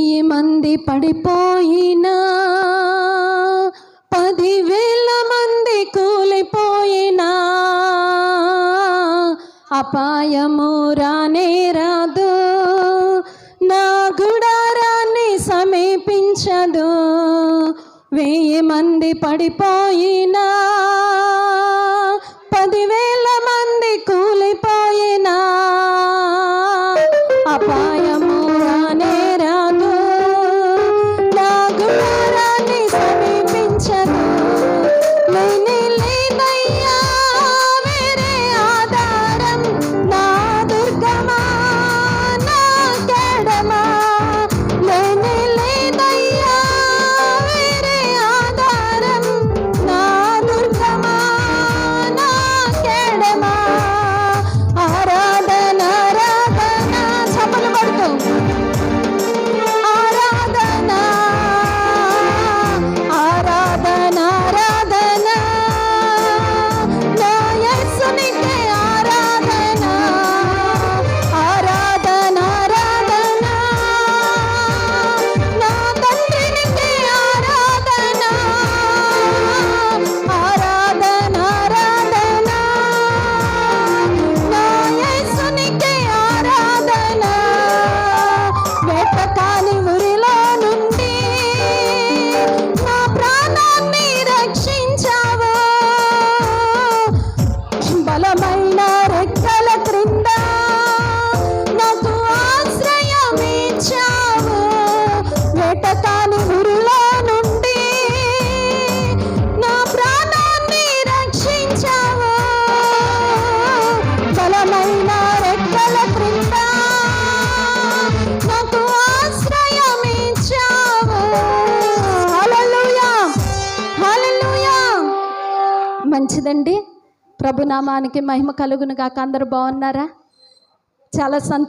ఈ మంది పడిపోయినా, 10,000 మంది కూలిపోయినా, అపాయము రానే రాదు, నా గుడారాన్ని సమీపించదు. 1000 మంది పడిపోయినా, 10,000 మంది కూలిపోయినా, అపాయము రానే రాదు, నా గుడారాన్ని సమీపించదు. లేనే లేదయ్యా వేరే ఆధారం, నా దుర్గమా నా కేడమా. లేనే లేదయ్యా వేరే ఆధారం, నా దుర్గమా నా కేడమా. ఆరాధన ఆరాధన చప్పలు పడుతూ, ఆరాధన ఆరాధన ఆరాధన, నా యేసునికే ఆరాధన. ఆరాధన ఆరాధన, నా తండ్రినికే ఆరాధన. ఆరాధన ఆరాధన, నా యేసునికే ఆరాధన. వెతకాని ఊరిలో నుండి నా ప్రాణాన్ని రక్షించావు, బలమైన రెక్కల క్రింద నాకు ఆశ్రయం ఇచ్చావు. వెతకాని ఊరిలో నుండి నా ప్రాణాన్ని రక్షించావు, బలమైన రెక్కల క్రింద నాకు ఆశ్రయం ఇచ్చావు. హల్లెలూయా హల్లెలూయా. మంచిదండి, ప్రభునామానికి మహిమ కలుగును గాక. అందరూ బాగున్నారా? చాలా సంతోషం.